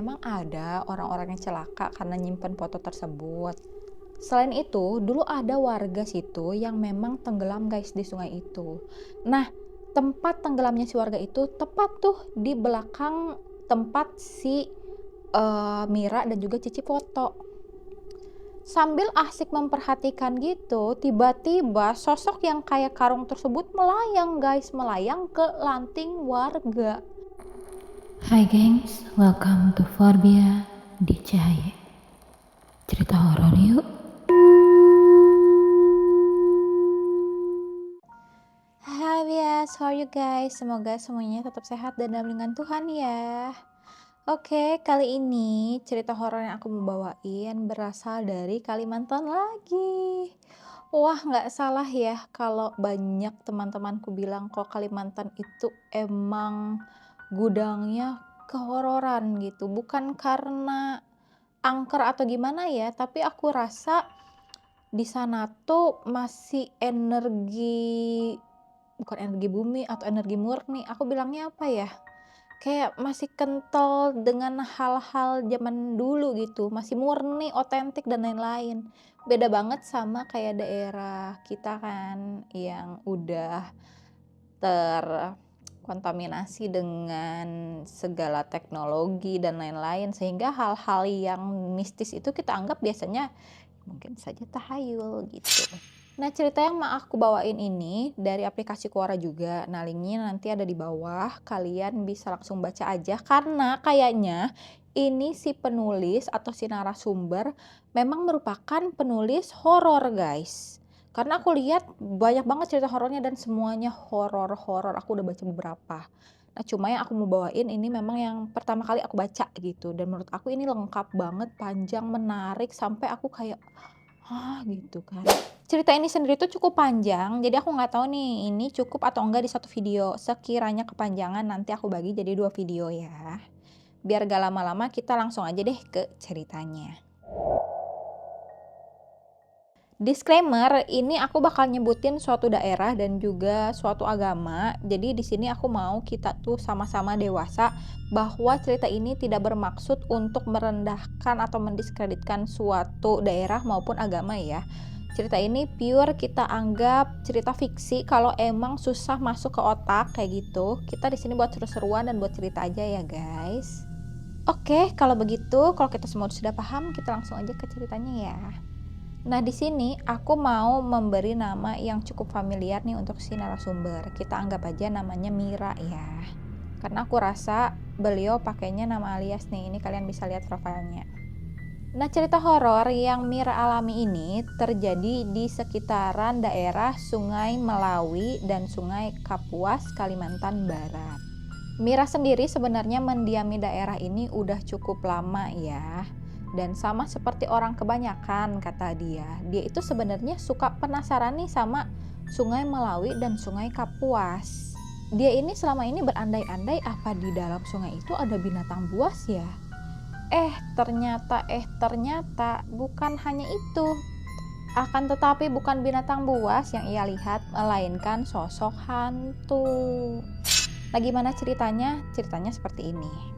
emang ada orang-orang yang celaka karena nyimpen foto tersebut. Selain itu, dulu ada warga situ yang memang tenggelam guys di sungai itu. Nah, tempat tenggelamnya si warga itu tepat tuh di belakang tempat si Mira dan juga Cici foto. Sambil asik memperhatikan gitu, tiba-tiba sosok yang kayak karung tersebut melayang guys, melayang ke lanting warga. Hai gengs, welcome to Forbia di Cahaya. Cerita horor yuk. Hai bias, how are you guys? Semoga semuanya tetap sehat dan dalam lindungan Tuhan ya. Oke, kali ini cerita horor yang aku mau bawain berasal dari Kalimantan lagi. Wah, nggak salah ya kalau banyak teman-temanku bilang kok Kalimantan itu emang gudangnya kehororan gitu. Bukan karena angker atau gimana ya, tapi aku rasa di sana tuh masih bukan energi bumi atau energi murni. Aku bilangnya apa ya? Kayak masih kental dengan hal-hal zaman dulu gitu, masih murni, otentik dan lain-lain. Beda banget sama kayak daerah kita kan yang udah terkontaminasi dengan segala teknologi dan lain-lain, sehingga hal-hal yang mistis itu kita anggap biasanya mungkin saja tahayul gitu. Nah, cerita yang mau aku bawain ini dari aplikasi Quora juga. Nah, linknya nanti ada di bawah. Kalian bisa langsung baca aja karena kayaknya ini si penulis atau si narasumber memang merupakan penulis horor, guys. Karena aku lihat banyak banget cerita horornya dan semuanya horor-horor. Aku udah baca beberapa. Nah, cuma yang aku mau bawain ini memang yang pertama kali aku baca gitu. Dan menurut aku ini lengkap banget, panjang, menarik sampai aku kayak gitu kan. Cerita ini sendiri tuh cukup panjang, jadi aku nggak tahu nih ini cukup atau enggak di satu video. Sekiranya kepanjangan nanti aku bagi jadi 2 video ya. Biar gak lama-lama, kita langsung aja deh ke ceritanya. Disclaimer, ini aku bakal nyebutin suatu daerah dan juga suatu agama. Jadi di sini aku mau kita tuh sama-sama dewasa bahwa cerita ini tidak bermaksud untuk merendahkan atau mendiskreditkan suatu daerah maupun agama ya. Cerita ini pure kita anggap cerita fiksi. Kalau emang susah masuk ke otak kayak gitu, kita di sini buat seru-seruan dan buat cerita aja ya guys. Oke, kalau begitu, kalau kita semua sudah paham, kita langsung aja ke ceritanya ya. Nah, di sini aku mau memberi nama yang cukup familiar nih untuk si narasumber. Kita anggap aja namanya Mira ya. Karena aku rasa beliau pakainya nama alias nih. Ini kalian bisa lihat profilnya. Nah, cerita horor yang Mira alami ini terjadi di sekitaran daerah Sungai Melawi dan Sungai Kapuas, Kalimantan Barat. Mira sendiri sebenarnya mendiami daerah ini udah cukup lama ya. Dan sama seperti orang kebanyakan, kata dia itu sebenarnya suka penasaran nih sama Sungai Melawi dan Sungai Kapuas. Dia ini selama ini berandai-andai apa di dalam sungai itu ada binatang buas ya. Ternyata bukan hanya itu. Akan tetapi bukan binatang buas yang ia lihat, melainkan sosok hantu. Nah, gimana ceritanya? Ceritanya seperti ini.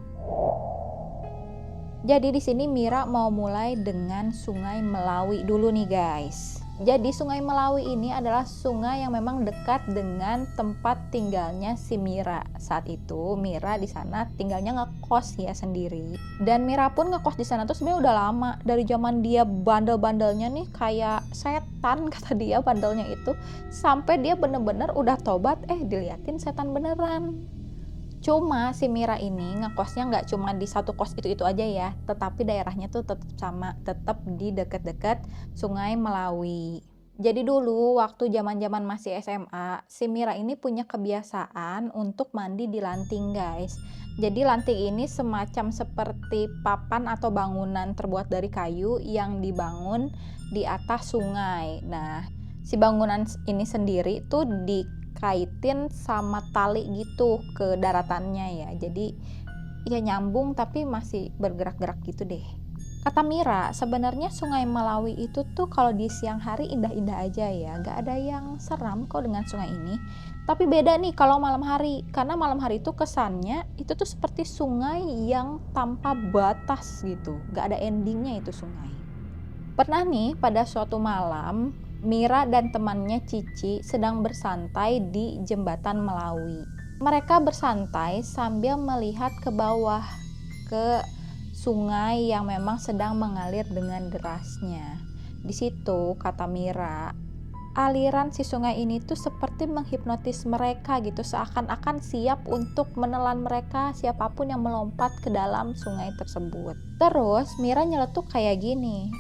Jadi di sini Mira mau mulai dengan Sungai Melawi dulu nih guys. Jadi Sungai Melawi ini adalah sungai yang memang dekat dengan tempat tinggalnya si Mira. Saat itu Mira di sana tinggalnya ngekos ya sendiri. Dan Mira pun ngekos di sana tuh sebenarnya udah lama. Dari zaman dia bandel-bandelnya nih kayak setan kata dia bandelnya itu. Sampai dia bener-bener udah tobat diliatin setan beneran. Cuma si Mira ini ngekosnya nggak cuma di satu kos itu aja ya, tetapi daerahnya tuh tetap di dekat-dekat Sungai Melawi. Jadi dulu waktu zaman-zaman masih SMA, si Mira ini punya kebiasaan untuk mandi di lanting guys. Jadi lanting ini semacam seperti papan atau bangunan terbuat dari kayu yang dibangun di atas sungai. Nah, si bangunan ini sendiri tuh dikaitin sama tali gitu ke daratannya ya. Jadi ya nyambung tapi masih bergerak-gerak gitu deh. Kata Mira, sebenarnya Sungai Malawi itu tuh kalau di siang hari indah-indah aja ya, gak ada yang seram kok dengan sungai ini. Tapi beda nih kalau malam hari, karena malam hari itu kesannya itu tuh seperti sungai yang tanpa batas gitu, gak ada endingnya itu sungai. Pernah nih pada suatu malam, Mira dan temannya Cici sedang bersantai di jembatan Malawi. Mereka bersantai sambil melihat ke bawah, ke sungai yang memang sedang mengalir dengan derasnya. Di situ kata Mira, aliran si sungai ini tuh seperti menghipnotis mereka gitu, seakan-akan siap untuk menelan mereka siapapun yang melompat ke dalam sungai tersebut. Terus Mira nyeletuk kayak gini,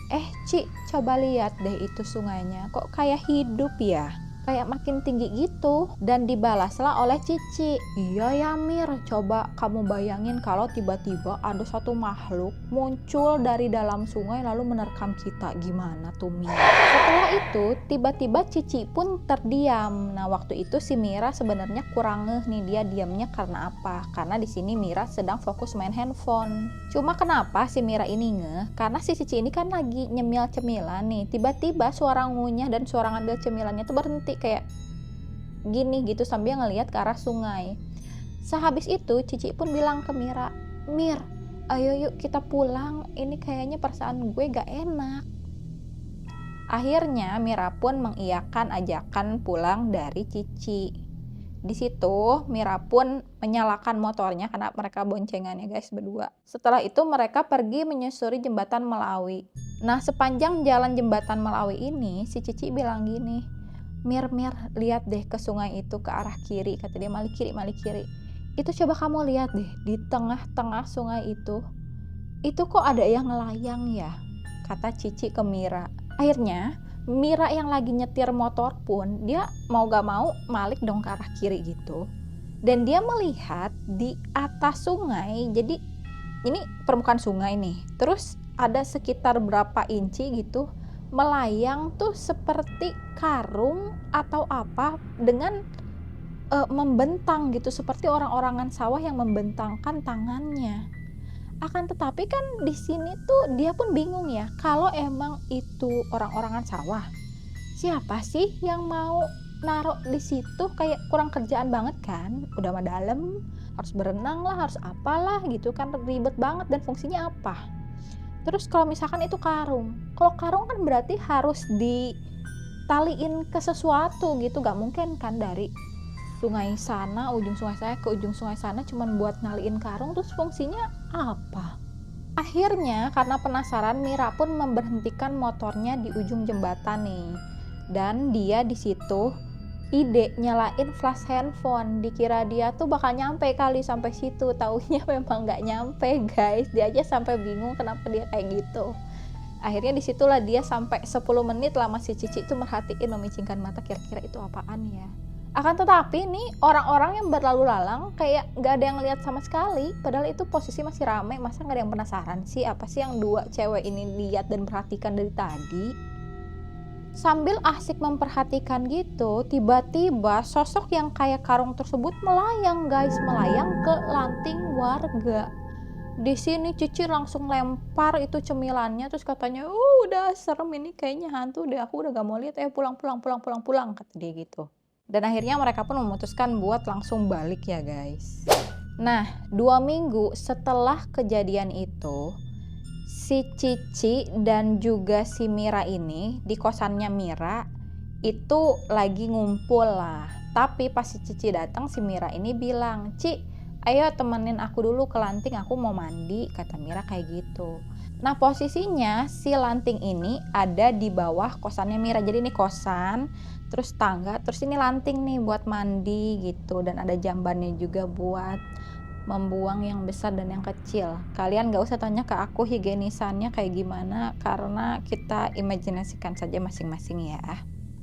Ci, coba lihat deh itu sungainya, kok kayak hidup ya? Kayak makin tinggi gitu. Dan dibalaslah oleh Cici, iya ya Mir, coba kamu bayangin kalau tiba-tiba ada satu makhluk muncul dari dalam sungai lalu menerkam kita, gimana tuh Mir? Setelah itu tiba-tiba Cici pun terdiam. Nah waktu itu si Mira sebenarnya kurang ngeh nih, dia diamnya karena apa? Karena di sini Mira sedang fokus main handphone. Cuma kenapa si Mira ini ngeh? Karena si Cici ini kan lagi nyemil cemilan nih, tiba-tiba suara ngunyah dan suara ngambil cemilannya tuh berhenti kayak gini gitu sambil ngelihat ke arah sungai. Sehabis itu Cici pun bilang ke Mira, Mir, ayo yuk kita pulang, ini kayaknya perasaan gue gak enak. Akhirnya Mira pun mengiyakan ajakan pulang dari Cici. Di situ Mira pun menyalakan motornya karena mereka boncengan ya guys berdua. Setelah itu mereka pergi menyusuri jembatan Malawi. Nah sepanjang jalan jembatan Malawi ini si Cici bilang gini, Mir, lihat deh ke sungai itu ke arah kiri, kata dia, malik kiri. Itu coba kamu lihat deh di tengah-tengah sungai itu kok ada yang ngelayang ya, kata Cici ke Mira. Akhirnya Mira yang lagi nyetir motor pun dia mau gak mau malik dong ke arah kiri gitu. Dan dia melihat di atas sungai, jadi ini permukaan sungai nih, terus ada sekitar berapa inci gitu, melayang tuh seperti karung atau apa dengan membentang gitu, seperti orang-orangan sawah yang membentangkan tangannya. Akan tetapi kan di sini tuh dia pun bingung ya, kalau emang itu orang-orangan sawah, siapa sih yang mau naruh di situ? Kayak kurang kerjaan banget kan, udah mah dalam, harus berenang lah, harus apalah gitu kan, ribet banget dan fungsinya apa? Terus kalau misalkan itu karung, kalau karung kan berarti harus ditaliin ke sesuatu gitu, gak mungkin kan dari sungai sana, ujung sungai saya ke ujung sungai sana cuman buat naliin karung, terus fungsinya apa? Akhirnya karena penasaran Mira pun memberhentikan motornya di ujung jembatan nih, dan dia di situ ide nyalain flash handphone, dikira dia tuh bakal nyampe kali sampai situ, taunya memang nggak nyampe guys. Dia aja sampai bingung kenapa dia kayak gitu. Akhirnya disitulah dia sampai 10 menit lama si Cici tuh merhatiin, memicingkan mata, kira-kira itu apaan ya. Akan tetapi nih orang-orang yang berlalu lalang kayak nggak ada yang lihat sama sekali, padahal itu posisi masih ramai. Masa nggak ada yang penasaran sih apa sih yang dua cewek ini lihat dan perhatikan dari tadi? Sambil asik memperhatikan gitu, tiba-tiba sosok yang kayak karung tersebut melayang guys, melayang ke lanting warga. Di sini Cici langsung lempar itu cemilannya, terus katanya, udah serem ini, kayaknya hantu deh, aku udah gak mau lihat, pulang, kata dia gitu. Dan akhirnya mereka pun memutuskan buat langsung balik ya guys. Nah 2 minggu setelah kejadian itu, si Cici dan juga si Mira ini di kosannya Mira itu lagi ngumpul lah. Tapi pas si Cici datang, si Mira ini bilang, Ci, ayo temenin aku dulu ke lanting, aku mau mandi, kata Mira kayak gitu. Nah posisinya si lanting ini ada di bawah kosannya Mira. Jadi ini kosan, terus tangga, terus ini lanting nih buat mandi gitu. Dan ada jambannya juga buat membuang yang besar dan yang kecil. Kalian gak usah tanya ke aku higienisannya kayak gimana, karena kita imajinasikan saja masing-masing ya.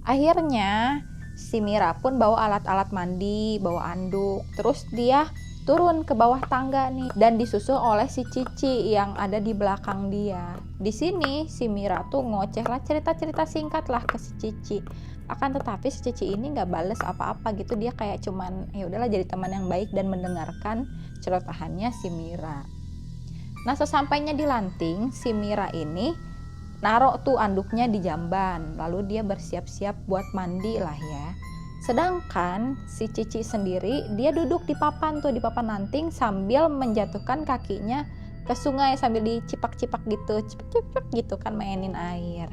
Akhirnya si Mira pun bawa alat-alat mandi, bawa anduk, terus dia turun ke bawah tangga nih, dan disusul oleh si Cici yang ada di belakang dia. Di sini si Mira tuh ngoceh lah, cerita-cerita singkat lah ke si Cici. Akan tetapi si Cici ini nggak bales apa-apa gitu, dia kayak cuman ya udahlah jadi teman yang baik dan mendengarkan celotehannya si Mira. Nah, sesampainya di lanting, si Mira ini naruh tuh anduknya di jamban, lalu dia bersiap-siap buat mandi lah ya. Sedangkan si Cici sendiri dia duduk di papan tuh, di papan lanting sambil menjatuhkan kakinya ke sungai sambil dicipak-cipak gitu, cipak-cipak gitu kan, mainin air.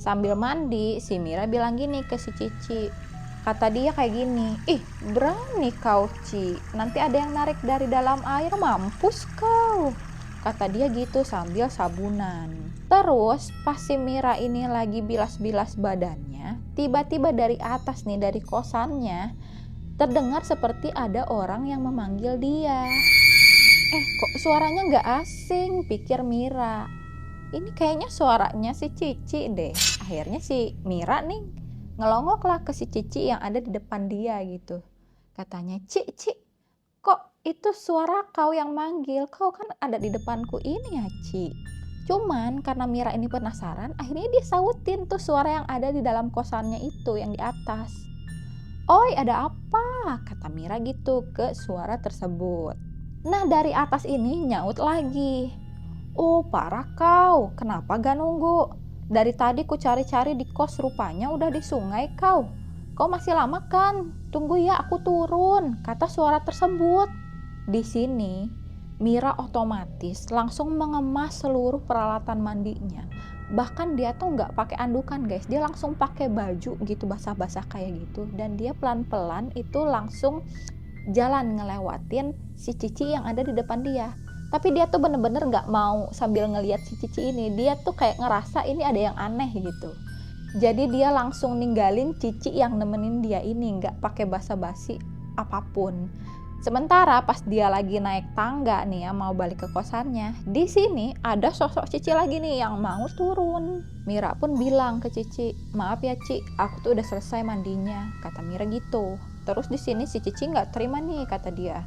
Sambil mandi, si Mira bilang gini ke si Cici. Kata dia kayak gini, "Ih, berani kau, Ci. Nanti ada yang narik dari dalam air, mampus kau." Kata dia gitu sambil sabunan. Terus pas si Mira ini lagi bilas-bilas badannya, tiba-tiba dari atas nih, dari kosannya, terdengar seperti ada orang yang memanggil dia. Kok suaranya gak asing, pikir Mira. Ini kayaknya suaranya si Cici deh. Akhirnya si Mira nih ngelongok lah ke si Cici yang ada di depan dia gitu. Katanya, Cici, kok itu suara kau yang manggil? Kau kan ada di depanku ini ya, Ci." Cuman karena Mira ini penasaran, akhirnya dia sautin tuh suara yang ada di dalam kosannya itu yang di atas. "Oi, ada apa?" kata Mira gitu ke suara tersebut. Nah, dari atas ini nyaut lagi. "Oh, parah kau, kenapa gak nunggu? Dari tadi ku cari-cari di kos, rupanya udah di sungai kau. Kau masih lama kan? Tunggu ya, aku turun," kata suara tersebut. Di sini Mira otomatis langsung mengemas seluruh peralatan mandinya. Bahkan dia tuh nggak pakai andukan guys, dia langsung pakai baju gitu basah-basah kayak gitu, dan dia pelan-pelan itu langsung jalan ngelewatin si Cici yang ada di depan dia. Tapi dia tuh bener-bener nggak mau sambil ngelihat si Cici ini, dia tuh kayak ngerasa ini ada yang aneh gitu. Jadi dia langsung ninggalin Cici yang nemenin dia ini, nggak pakai basa-basi apapun. Sementara pas dia lagi naik tangga nih ya, mau balik ke kosannya, di sini ada sosok Cici lagi nih yang mau turun. Mira pun bilang ke Cici, "Maaf ya Ci, aku tuh udah selesai mandinya," kata Mira gitu. Terus di sini si Cici nggak terima nih, kata dia.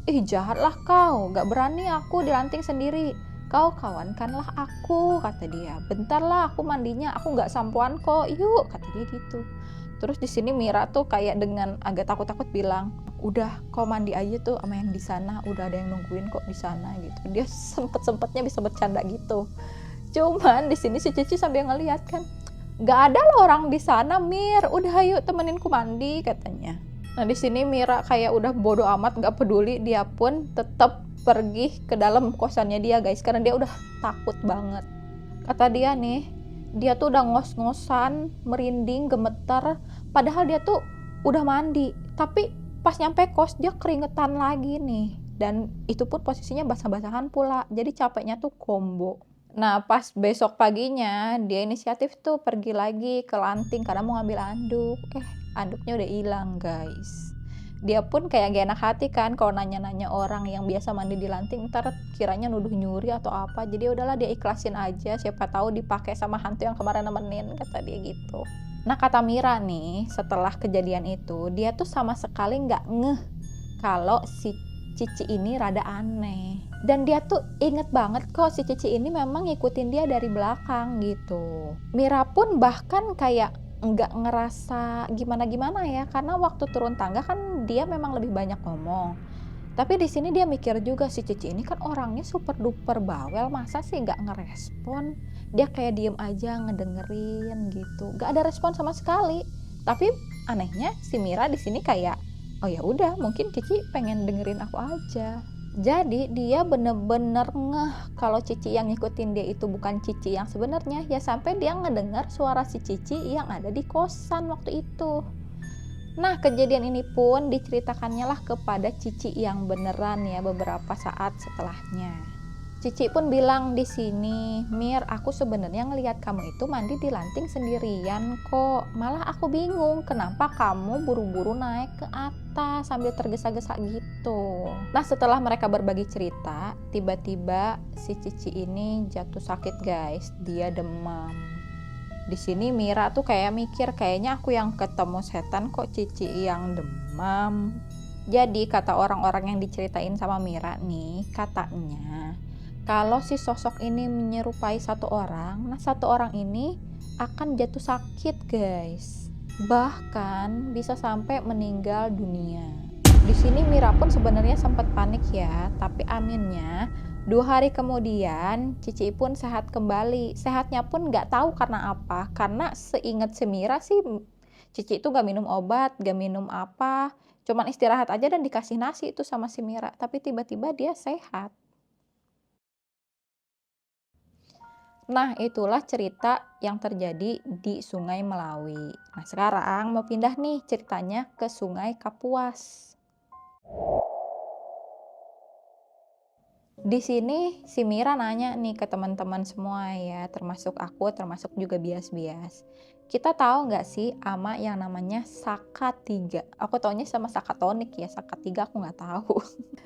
"Ih, jahatlah kau, gak berani aku dilanting sendiri. Kau kawankanlah aku," kata dia. "Bentar lah aku mandinya, aku gak sampoan kok, yuk," kata dia gitu. Terus di sini Mira tuh kayak dengan agak takut-takut bilang, "Udah, kau mandi aja tuh sama yang di sana, udah ada yang nungguin kok di sana," gitu. Dia sempet-sempetnya bisa bercanda gitu. Cuman di sini si Cici sambil ngeliat kan, "Gak ada loh orang di sana, Mir. Udah yuk temeninku mandi," katanya. Nah, di sini Mira kayak udah bodo amat, gak peduli, dia pun tetap pergi ke dalam kosannya dia guys, karena dia udah takut banget. Kata dia nih, dia tuh udah ngos-ngosan, merinding, gemeter, padahal dia tuh udah mandi, tapi pas nyampe kos dia keringetan lagi nih, dan itu pun posisinya basah-basahan pula, jadi capeknya tuh combo. Nah, pas besok paginya dia inisiatif tuh pergi lagi ke lanting karena mau ngambil anduk. Anduknya udah hilang guys. Dia pun kayak gak enak hati kan kalau nanya-nanya orang yang biasa mandi di lanting, ntar kiranya nuduh nyuri atau apa. Jadi udahlah dia ikhlasin aja, siapa tahu dipakai sama hantu yang kemarin nemenin, kata dia gitu. Nah, kata Mira nih, setelah kejadian itu dia tuh sama sekali nggak ngeh kalau si Cici ini rada aneh, dan dia tuh inget banget kok si Cici ini memang ngikutin dia dari belakang gitu. Mira pun bahkan kayak nggak ngerasa gimana-gimana ya, karena waktu turun tangga kan dia memang lebih banyak ngomong. Tapi di sini dia mikir juga, si Cici ini kan orangnya super duper bawel, masa sih nggak ngerespon? Dia kayak diem aja ngedengerin gitu, nggak ada respon sama sekali. Tapi anehnya si Mira di sini kayak, oh ya udah, mungkin Cici pengen dengerin aku aja. Jadi dia bener-bener ngeh kalau Cici yang ngikutin dia itu bukan Cici yang sebenarnya, ya sampai dia ngedengar suara si Cici yang ada di kosan waktu itu. Nah, kejadian ini pun diceritakannya lah kepada Cici yang beneran ya beberapa saat setelahnya. Cici pun bilang di sini, "Mir, aku sebenarnya ngelihat kamu itu mandi di lanting sendirian kok. Malah aku bingung kenapa kamu buru-buru naik ke atas sambil tergesa-gesa gitu." Nah, setelah mereka berbagi cerita, tiba-tiba si Cici ini jatuh sakit guys. Dia demam. Di sini Mira tuh kayak mikir, kayaknya aku yang ketemu setan kok Cici yang demam. Jadi kata orang-orang yang diceritain sama Mira nih, katanya kalau si sosok ini menyerupai satu orang, nah satu orang ini akan jatuh sakit guys. Bahkan bisa sampai meninggal dunia. Di sini Mira pun sebenarnya sempat panik ya, tapi aminnya 2 hari kemudian Cici pun sehat kembali. Sehatnya pun nggak tahu karena apa. Karena seingat si Mira sih Cici itu gak minum obat, gak minum apa. Cuman istirahat aja dan dikasih nasi itu sama si Mira. Tapi tiba-tiba dia sehat. Nah, itulah cerita yang terjadi di Sungai Melawi. Nah, sekarang mau pindah nih ceritanya ke Sungai Kapuas. Di sini si Mira nanya nih ke teman-teman semua ya, termasuk aku, termasuk juga bias-bias. Kita tahu nggak sih ama yang namanya Saka 3? Aku taunya sama Sakatonik ya, Saka 3 aku nggak tahu.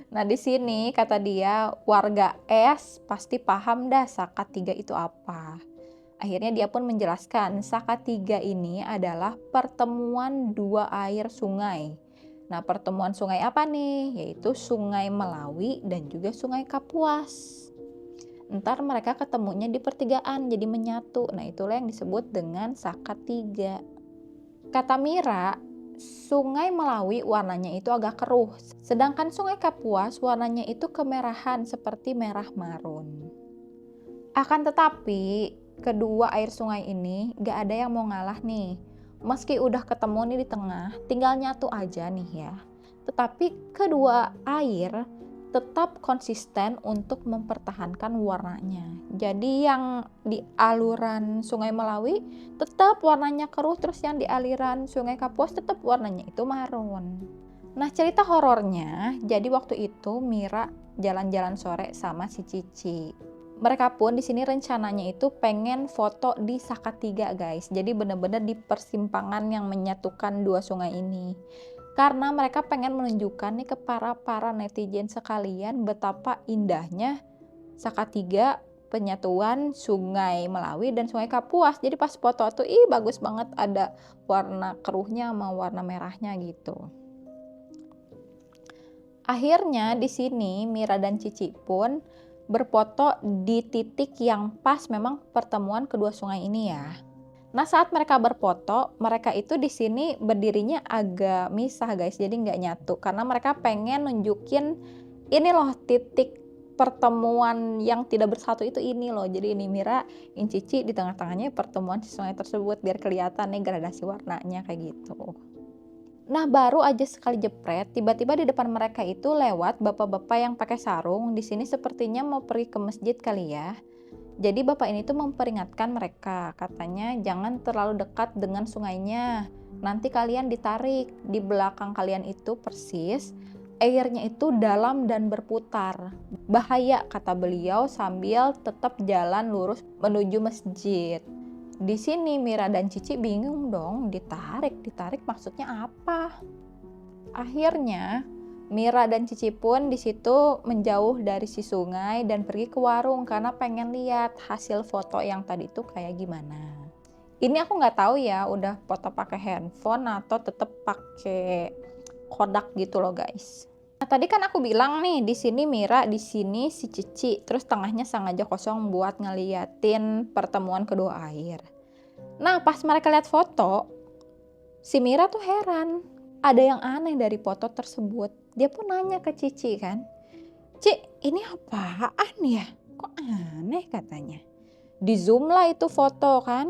Nah di sini kata dia warga S pasti paham dah Saka 3 itu apa. Akhirnya dia pun menjelaskan Saka 3 ini adalah pertemuan dua air sungai. Nah, pertemuan sungai apa nih? Yaitu Sungai Melawi dan juga Sungai Kapuas. Ntar mereka ketemunya di pertigaan, jadi menyatu. Nah, itulah yang disebut dengan Saka 3. Kata Mira, Sungai Melawi warnanya itu agak keruh. Sedangkan Sungai Kapuas warnanya itu kemerahan seperti merah marun. Akan tetapi, kedua air sungai ini gak ada yang mau ngalah nih. Meski udah ketemu nih di tengah, tinggal nyatu aja nih ya. Tetapi kedua air tetap konsisten untuk mempertahankan warnanya. Jadi yang di aliran Sungai Melawi tetap warnanya keruh, terus yang di aliran Sungai Kapuas tetap warnanya itu marun. Nah, cerita horornya, jadi waktu itu Mira jalan-jalan sore sama si Cici. Mereka pun di sini rencananya itu pengen foto di Saka 3 guys. Jadi benar-benar di persimpangan yang menyatukan dua sungai ini. Karena mereka pengen menunjukkan nih ke para netizen sekalian betapa indahnya Saka 3 penyatuan Sungai Melawi dan Sungai Kapuas. Jadi pas foto tuh bagus banget, ada warna keruhnya sama warna merahnya gitu. Akhirnya di sini Mira dan Cici pun berfoto di titik yang pas memang pertemuan kedua sungai ini ya. Nah, saat mereka berfoto, mereka itu di sini berdirinya agak misah guys, jadi nggak nyatu karena mereka pengen nunjukin ini loh titik pertemuan yang tidak bersatu itu ini loh. Jadi ini Mira, ini Cici di tengah-tengahnya pertemuan si sungai tersebut biar kelihatan nih gradasi warnanya kayak gitu. Nah, baru aja sekali jepret, tiba-tiba di depan mereka itu lewat bapak-bapak yang pakai sarung. Di sini sepertinya mau pergi ke masjid kali ya. Jadi bapak ini tuh memperingatkan mereka, katanya jangan terlalu dekat dengan sungainya. Nanti kalian ditarik, di belakang kalian itu persis airnya itu dalam dan berputar. Bahaya kata beliau sambil tetap jalan lurus menuju masjid. Di sini Mira dan Cici bingung dong, ditarik maksudnya apa? Akhirnya Mira dan Cici pun di situ menjauh dari si sungai dan pergi ke warung karena pengen lihat hasil foto yang tadi itu kayak gimana. Ini aku nggak tahu ya, udah foto pakai handphone atau tetap pakai Kodak gitu loh guys. Nah, tadi kan aku bilang nih, di sini Mira, di sini si Cici, terus tengahnya sengaja kosong buat ngeliatin pertemuan kedua air. Nah, pas mereka lihat foto, si Mira tuh heran. Ada yang aneh dari foto tersebut. Dia pun nanya ke Cici kan, "Ci, ini apaan ya? Kok aneh?" katanya. Di zoom lah itu foto kan.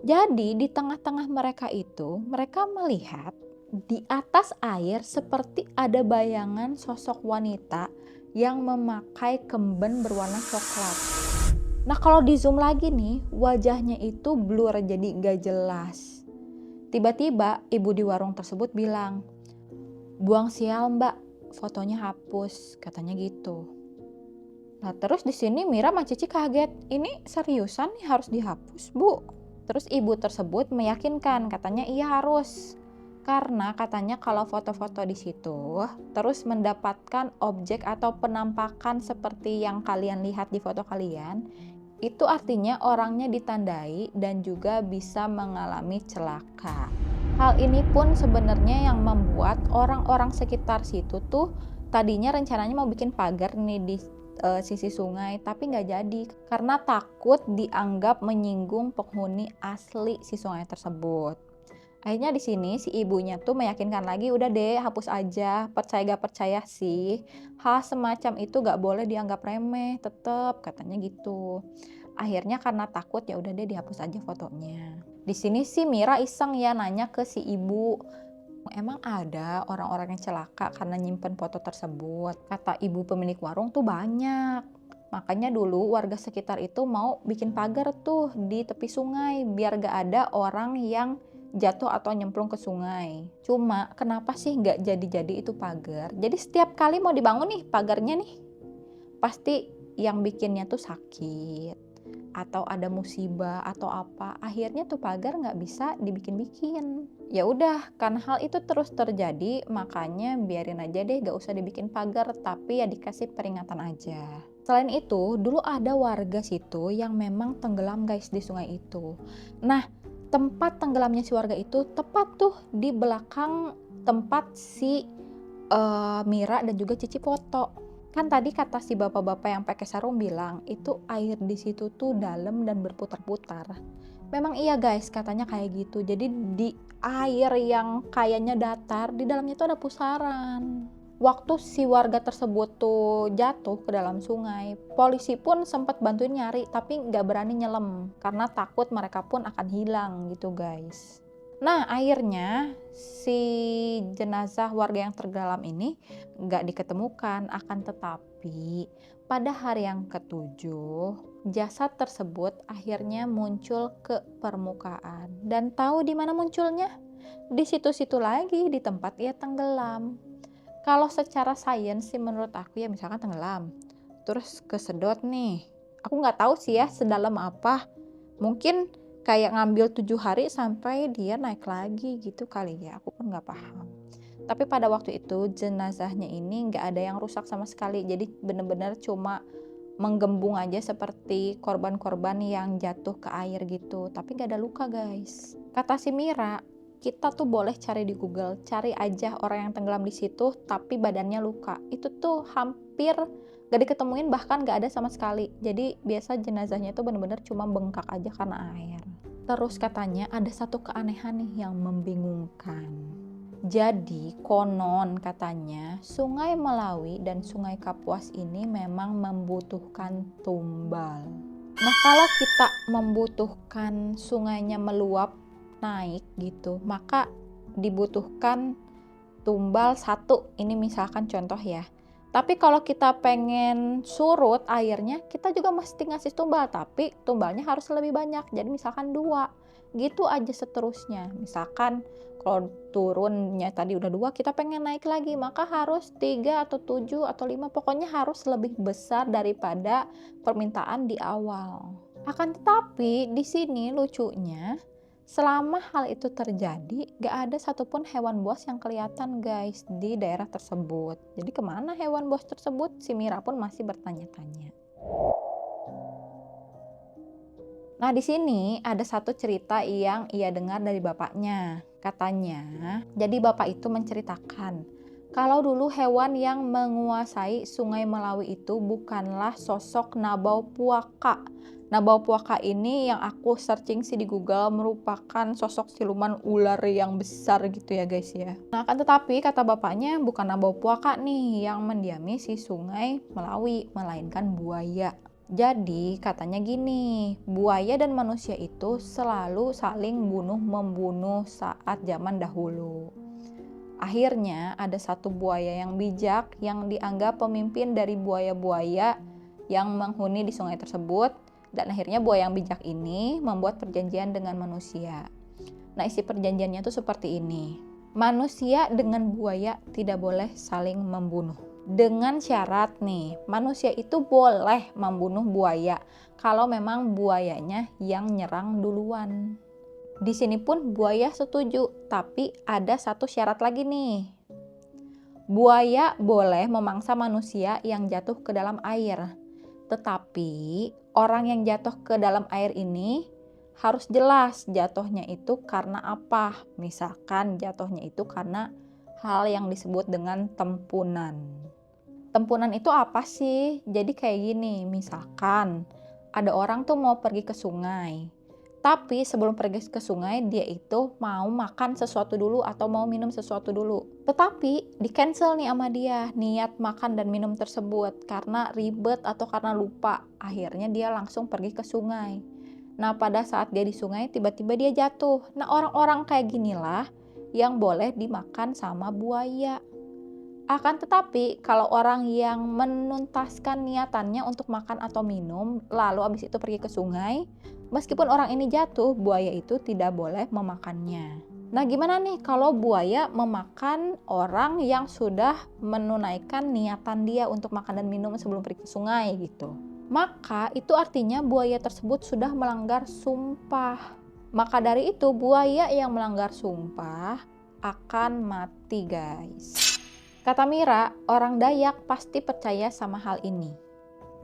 Jadi di tengah-tengah mereka itu, mereka melihat di atas air seperti ada bayangan sosok wanita yang memakai kemben berwarna coklat. Nah, kalau di zoom lagi nih, wajahnya itu blur jadi gak jelas. Tiba-tiba ibu di warung tersebut bilang, "Buang sial mbak, fotonya hapus," katanya gitu. Nah, terus di sini Mira sama Cici kaget, "Ini seriusan nih harus dihapus bu?" Terus ibu tersebut meyakinkan, katanya iya harus. Karena katanya kalau foto-foto di situ terus mendapatkan objek atau penampakan seperti yang kalian lihat di foto kalian, itu artinya orangnya ditandai dan juga bisa mengalami celaka. Hal ini pun sebenarnya yang membuat orang-orang sekitar situ tuh tadinya rencananya mau bikin pagar nih di sisi sungai, tapi nggak jadi karena takut dianggap menyinggung penghuni asli si sungai tersebut. Akhirnya di sini si ibunya tuh meyakinkan lagi, udah deh hapus aja, percaya gak percaya sih, hal semacam itu gak boleh dianggap remeh, tetep katanya gitu. Akhirnya karena takut ya udah deh dihapus aja fotonya. Di sini sih Mira iseng ya nanya ke si ibu, emang ada orang-orang yang celaka karena nyimpen foto tersebut? Kata ibu pemilik warung tuh banyak. Makanya dulu warga sekitar itu mau bikin pagar tuh di tepi sungai biar gak ada orang yang jatuh atau nyemplung ke sungai. Cuma kenapa sih nggak jadi-jadi itu pagar? Jadi setiap kali mau dibangun nih pagarnya nih, pasti yang bikinnya tuh sakit atau ada musibah atau apa, akhirnya tuh pagar nggak bisa dibikin-bikin. Ya udah, karena hal itu terus terjadi, makanya biarin aja deh, gak usah dibikin pagar, tapi ya dikasih peringatan aja. Selain itu, dulu ada warga situ yang memang tenggelam guys di sungai itu. Nah, tempat tenggelamnya si warga itu tepat tuh di belakang tempat si Mira dan juga Cici foto. Kan tadi kata si bapak-bapak yang pakai sarung bilang itu air di situ tuh dalam dan berputar-putar. Memang iya guys, katanya kayak gitu. Jadi di air yang kayaknya datar, di dalamnya tuh ada pusaran. Waktu si warga tersebut tuh jatuh ke dalam sungai, polisi pun sempat bantuin nyari tapi nggak berani nyelam karena takut mereka pun akan hilang gitu guys. Nah akhirnya si jenazah warga yang tenggelam ini nggak diketemukan, akan tetapi pada hari yang ketujuh jasad tersebut akhirnya muncul ke permukaan. Dan tahu di mana munculnya? Di situ-situ lagi, di tempat ia tenggelam. Kalau secara sains sih menurut aku ya misalkan tenggelam, terus kesedot nih. Aku nggak tahu sih ya sedalam apa. Mungkin kayak ngambil 7 hari sampai dia naik lagi gitu kali ya. Aku pun nggak paham. Tapi pada waktu itu jenazahnya ini nggak ada yang rusak sama sekali. Jadi bener-bener cuma menggembung aja seperti korban-korban yang jatuh ke air gitu. Tapi nggak ada luka guys. Kata si Mira, kita tuh boleh cari di Google, cari aja orang yang tenggelam di situ tapi badannya luka. Itu tuh hampir gak diketemuin, bahkan gak ada sama sekali. Jadi biasa jenazahnya tuh bener-bener cuma bengkak aja karena air. Terus katanya ada satu keanehan nih yang membingungkan. Jadi konon katanya Sungai Melawi dan Sungai Kapuas ini memang membutuhkan tumbal. Nah kalau kita membutuhkan sungainya meluap naik gitu, maka dibutuhkan tumbal satu. Ini misalkan contoh ya. Tapi kalau kita pengen surut airnya, kita juga mesti ngasih tumbal, tapi tumbalnya harus lebih banyak. Jadi misalkan 2, gitu aja seterusnya. Misalkan kalau turunnya tadi udah 2, kita pengen naik lagi, maka harus 3 atau 7 atau 5, pokoknya harus lebih besar daripada permintaan di awal. Akan tetapi di sini lucunya, selama hal itu terjadi, gak ada satupun hewan buas yang kelihatan guys di daerah tersebut. Jadi kemana hewan buas tersebut? Si Mira pun masih bertanya-tanya. Nah di sini ada satu cerita yang ia dengar dari bapaknya. Katanya, jadi bapak itu menceritakan kalau dulu hewan yang menguasai Sungai Melawi itu bukanlah sosok Nabau Puaka. Nabau Puaka ini yang aku searching sih di Google merupakan sosok siluman ular yang besar gitu ya guys ya. Nah kan tetapi kata bapaknya bukan Nabau Puaka nih yang mendiami si Sungai Melawi, melainkan buaya. Jadi katanya gini, buaya dan manusia itu selalu saling bunuh-membunuh saat zaman dahulu. Akhirnya ada satu buaya yang bijak yang dianggap pemimpin dari buaya-buaya yang menghuni di sungai tersebut. Dan akhirnya buaya yang bijak ini membuat perjanjian dengan manusia. Nah isi perjanjiannya tuh seperti ini. Manusia dengan buaya tidak boleh saling membunuh. Dengan syarat nih, manusia itu boleh membunuh buaya kalau memang buayanya yang nyerang duluan. Di sini pun buaya setuju, tapi ada satu syarat lagi nih. Buaya boleh memangsa manusia yang jatuh ke dalam air. Tetapi orang yang jatuh ke dalam air ini harus jelas jatuhnya itu karena apa. Misalkan jatuhnya itu karena hal yang disebut dengan tempunan. Tempunan itu apa sih? Jadi kayak gini, misalkan ada orang tuh mau pergi ke sungai. Tapi sebelum pergi ke sungai, dia itu mau makan sesuatu dulu atau mau minum sesuatu dulu. Tetapi di cancel nih sama dia niat makan dan minum tersebut karena ribet atau karena lupa. Akhirnya dia langsung pergi ke sungai. Nah, pada saat dia di sungai, tiba-tiba dia jatuh. Nah, orang-orang kayak ginilah yang boleh dimakan sama buaya. Akan tetapi, kalau orang yang menuntaskan niatannya untuk makan atau minum, lalu habis itu pergi ke sungai, meskipun orang ini jatuh, buaya itu tidak boleh memakannya. Nah, gimana nih kalau buaya memakan orang yang sudah menunaikan niatan dia untuk makan dan minum sebelum pergi ke sungai gitu? Maka itu artinya buaya tersebut sudah melanggar sumpah. Maka dari itu, buaya yang melanggar sumpah akan mati, guys. Kata Mira, orang Dayak pasti percaya sama hal ini.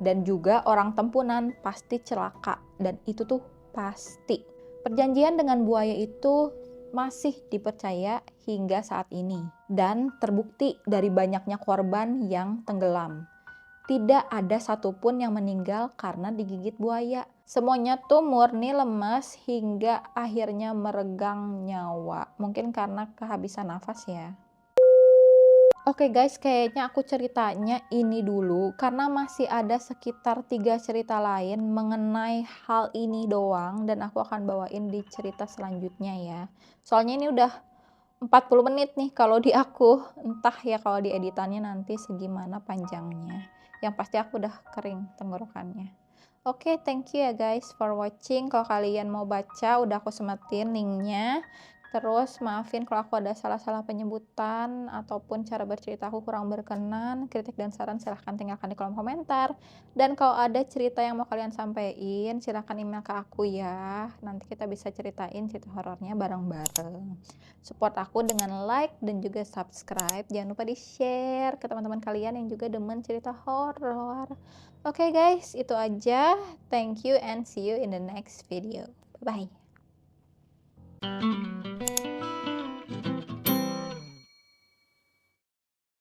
Dan juga orang Tempunan pasti celaka. Dan itu tuh pasti. Perjanjian dengan buaya itu masih dipercaya hingga saat ini. Dan terbukti dari banyaknya korban yang tenggelam. Tidak ada satupun yang meninggal karena digigit buaya. Semuanya tuh murni lemas hingga akhirnya meregang nyawa. Mungkin karena kehabisan nafas ya. Oke guys, kayaknya aku ceritanya ini dulu karena masih ada sekitar 3 cerita lain mengenai hal ini doang dan aku akan bawain di cerita selanjutnya ya. Soalnya ini udah 40 menit nih kalau di aku, entah ya kalau di editannya nanti segimana panjangnya. Yang pasti aku udah kering tenggorokannya. Oke, thank you ya guys for watching. Kalau kalian mau baca, udah aku semetin linknya. Terus maafin kalau aku ada salah-salah penyebutan ataupun cara bercerita aku kurang berkenan. Kritik dan saran silahkan tinggalkan di kolom komentar. Dan kalau ada cerita yang mau kalian sampaikan, silahkan email ke aku ya. Nanti kita bisa ceritain cerita horornya bareng-bareng. Support aku dengan like dan juga subscribe. Jangan lupa di-share ke teman-teman kalian yang juga demen cerita horor. Oke guys, itu aja. Thank you and see you in the next video. Bye-bye.